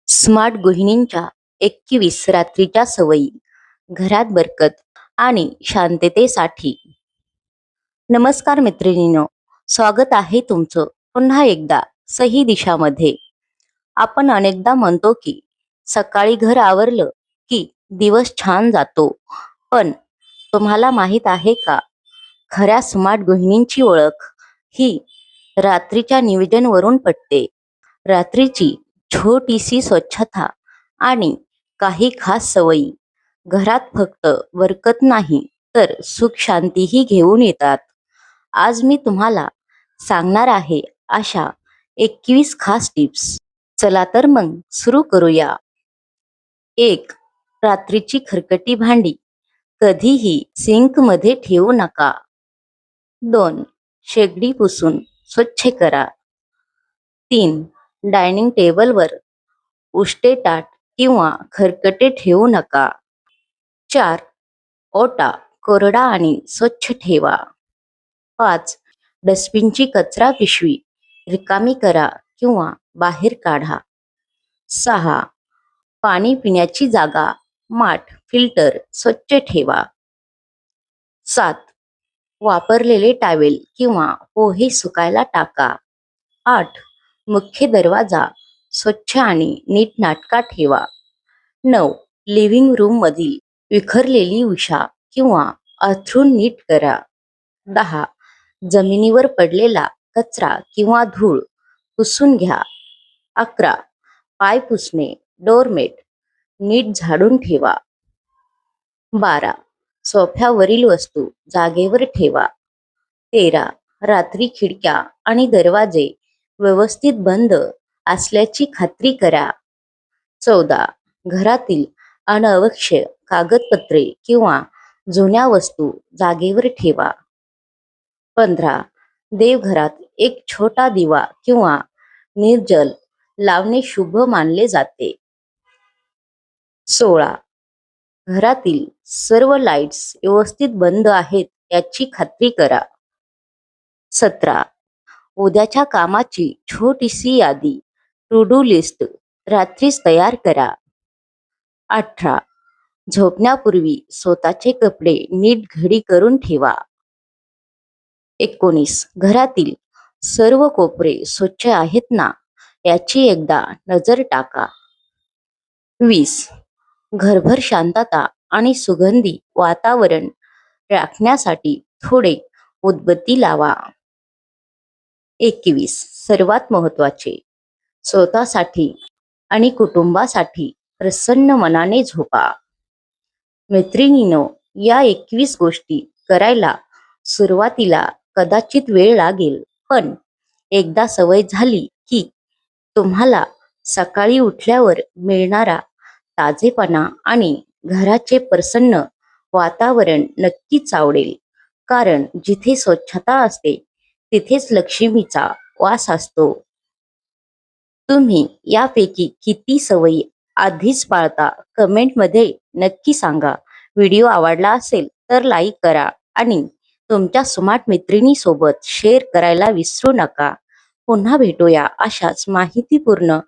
Smart गृहिणींच्या 21 रात्रीच्या सवयी, घरात बरकत आणि शांततेसाठी. नमस्कार मैत्रिणींनो, स्वागत आहे तुमचं पुन्हा एकदा सही दिशामध्ये. आपण अनेकदा म्हणतो की सकाळी घर आवरलं की दिवस छान जातो, पण तुम्हाला माहीत आहे का, खऱ्या स्मार्ट गृहिणींची ओळख ही रात्रीच्या नियोजनवरून पडते. रात्रीची छोटीशी स्वच्छता आणि काही खास सवयी घरात फक्त बरकत नाही तर सुख शांतीही घेऊन येतात. आज मी तुम्हाला सांगणार आहे अशा 21 खास टिप्स. चला तर मग सुरू करूया. 1. रात्रीची खरकटी भांडी कधीही सिंकमध्ये ठेवू नका. 2. शेगडी पुसून स्वच्छ करा. 3. डायनिंग टेबलवर उष्टे ताट किंवा खरकटे ठेवू नका. 4. ओटा कोरडा आणि स्वच्छ ठेवा. 5. डस्टबिनची कचरा पिशवी रिकामी करा किंवा बाहेर काढा. 6. पाणी पिण्याची जागा, माठ, फिल्टर स्वच्छ ठेवा. 7. वापरलेले टॉवेल किंवा पोहे सुकायला टाका. 8. मुख्य दरवाजा स्वच्छ आणि नीटनाटका ठेवा. 9. लिव्हिंग रूम मधील विखरलेली उषा किंवा अंथरूण नीट करा. 10. जमिनीवर पडलेला कचरा किंवा धूळ पुसून घ्या. 11. पाय पुसणे, डोरमेट नीट झाडून ठेवा. 12. सोफ्यावरील वस्तू जागेवर ठेवा. 13. रात्री खिडक्या आणि दरवाजे व्यवस्थित बंद असल्याची खात्री करा. 14. घरातील अनावश्यक कागदपत्रे किंवा जुन्या वस्तू जागेवर ठेवा. 15. देवघरात एक छोटा दिवा किंवा निर्जल लावणे शुभ मानले जाते. 16. घरातील सर्व लाईट्स व्यवस्थित बंद आहेत याची खात्री करा. 17. उद्याच्या कामाची छोटीशी यादी, टू डू लिस्ट रात्रीच तयार करा. 18. झोपण्यापूर्वी स्वतःचे कपडे नीट घडी करून ठेवा. 19. घरातील सर्व कोपरे स्वच्छ आहेत ना याची एकदा नजर टाका. 20. घरभर शांतता आणि सुगंधी वातावरण राखण्यासाठी थोडे उदबत्ती लावा. 21. सर्वात महत्त्वाचे, स्वतःसाठी आणि कुटुंबासाठी प्रसन्न मनाने झोपा. मैत्रिणींनो, या 21 गोष्टी करायला सुरुवातीला कदाचित वेळ लागेल, पण एकदा सवय झाली की तुम्हाला सकाळी उठल्यावर मिळणारा ताजेपणा आणि घराचे प्रसन्न वातावरण नक्कीच आवडेल. कारण जिथे स्वच्छता असते तिथेच लक्ष्मीचा वास असतो. तुम्ही यापैकी किती सवयी आधीच पाळता कमेंटमध्ये नक्की सांगा. व्हिडिओ आवडला असेल तर लाईक करा आणि तुमच्या स्मार्ट मैत्रिणीसोबत शेअर करायला विसरू नका. पुन्हा भेटूया अशाच माहितीपूर्ण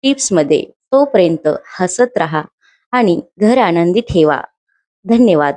टिप्समध्ये. तोपर्यंत हसत राहा आणि घर आनंदी ठेवा. धन्यवाद.